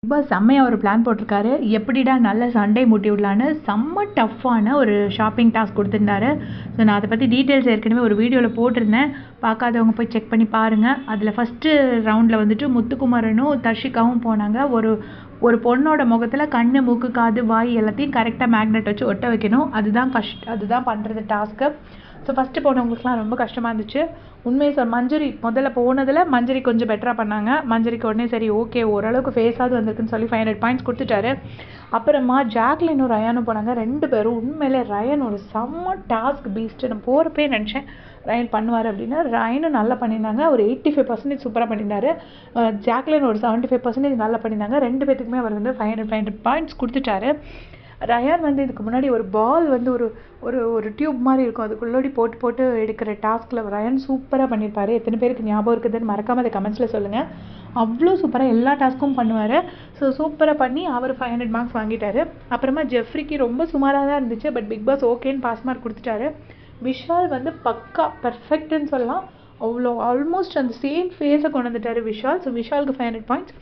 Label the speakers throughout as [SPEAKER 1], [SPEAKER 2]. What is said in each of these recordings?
[SPEAKER 1] ரொம்ப செம்மையாக ஒரு பிளான் போட்டிருக்காரு. எப்படிடா நல்ல சண்டே மூட்டி விடலான்னு செம்ம டஃப்பான ஒரு ஷாப்பிங் டாஸ்க் கொடுத்துருந்தாரு. ஸோ நான் அதை பற்றி டீட்டெயில்ஸ் ஏற்கனவே ஒரு வீடியோவில் போட்டிருந்தேன். பார்க்காதவங்க போய் செக் பண்ணி பாருங்கள். அதில் ஃபஸ்ட்டு ரவுண்டில் வந்துட்டு முத்துக்குமரனும் தர்ஷிகாவும் போனாங்க. ஒரு ஒரு பொண்ணோட முகத்தில் கண், மூக்கு, காது, வாய் எல்லாத்தையும் கரெக்டாக மேக்னெட் வச்சு ஒட்ட வைக்கணும். அதுதான் பண்ணுறது டாஸ்க்கு. ஸோ ஃபஸ்ட்டு போனவங்களுக்குலாம் ரொம்ப கஷ்டமாக இருந்துச்சு. உண்மையை மஞ்சரி முதல்ல போனதில் மஞ்சரி கொஞ்சம் பெட்டராக பண்ணாங்க. மஞ்சரிக்கு உடனே சரி ஓகே ஓரளவுக்கு ஃபேஸாவது வந்திருக்குன்னு சொல்லி 500 பாயிண்ட்ஸ் கொடுத்துட்டாரு. அப்புறமா ஜாக்லினும் ரயானும் போனாங்க. 2 பேரும் உண்மையிலே ரயன் ஒரு செம்ம டாஸ்க் பீஸ்ட்டு. நான் போகிறப்பே நினச்சேன் ரயன் பண்ணுவார் அப்படின்னு. ரயனும் நல்லா பண்ணியிருந்தாங்க. ஒரு 85% சூப்பராக பண்ணியிருந்தாரு. ஜாக்லின் ஒரு 75% நல்லா பண்ணியிருந்தாங்க. 2 பேத்துக்குமே அவர் வந்து 500 பாயிண்ட்ஸ் கொடுத்துட்டாரு. ரயான் வந்து இதுக்கு முன்னாடி ஒரு பால் வந்து ஒரு ஒரு ஒரு டியூப் மாதிரி இருக்கும், அதுக்குள்ளோடி போட்டு எடுக்கிற டாஸ்கில் ரயான் சூப்பராக பண்ணியிருப்பார். எத்தனை பேருக்கு ஞாபகம் இருக்குதுன்னு மறக்காமல் அதை கமெண்ட்ஸில் சொல்லுங்கள். அவ்வளோ சூப்பராக எல்லா டாஸ்க்கும் பண்ணுவார். ஸோ சூப்பராக பண்ணி அவர் 500 மார்க்ஸ் வாங்கிட்டார். அப்புறமா ஜெஃப்ரிக்கு ரொம்ப சுமாராக தான் இருந்துச்சு. பட் பிக் பாஸ் ஓகேன்னு பாஸ் மார்க் கொடுத்துட்டாரு. விஷால் வந்து பக்கா பெர்ஃபெக்ட்னு சொல்லலாம். அவ்வளோ ஆல்மோஸ்ட் அந்த சேம் ஃபேஸை கொண்டு வந்துட்டார் விஷால். ஸோ விஷாலுக்கு 500 பாயிண்ட்ஸ்.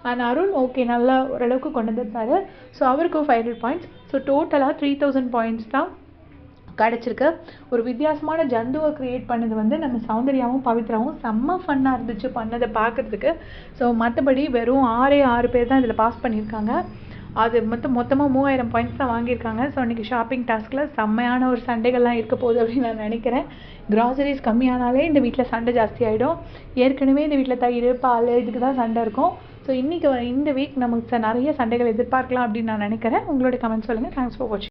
[SPEAKER 1] அண்ட் அருண் ஓகே நல்லா ஓரளவுக்கு கொண்டு வந்துருந்தாரு. ஸோ அவருக்கும் 500 பாயிண்ட்ஸ். ஸோ டோட்டலாக 3000 பாயிண்ட்ஸ் தான் கிடச்சிருக்கு. ஒரு வித்தியாசமான ஜந்துவை க்ரியேட் பண்ணது வந்து நம்ம சௌந்தர்யாவும் பவித்ராவும் செம்ம ஃபன்னாக இருந்துச்சு பண்ணதை பார்க்குறதுக்கு. ஸோ மற்றபடி வெறும் 6 பேர் தான் இதில் பாஸ் பண்ணியிருக்காங்க. அது மொத்தமாக 3000 பாயிண்ட்ஸ் தான் வாங்கியிருக்காங்க. ஸோ அன்றைக்கி ஷாப்பிங் டாஸ்கில் செம்மையான ஒரு சண்டைகள்லாம் இருக்க போகுது அப்படின்னு நான் நினைக்கிறேன். கிராசரிஸ் கம்மியானாலே இந்த வீட்டில் சண்டை ஜாஸ்தி ஆகிடும். ஏற்கனவே இந்த வீட்டில் தயிர், பால் இதுக்கு தான் சண்டை இருக்கும். ஸோ இன்றைக்கி இந்த வீக் நமக்கு நிறைய சண்டைகள் எதிர்பார்க்கலாம் அப்படின்னு நான் நினைக்கிறேன். உங்களோட கமெண்ட் சொல்லுங்கள். தேங்க்ஸ் ஃபார் வாட்சிங்.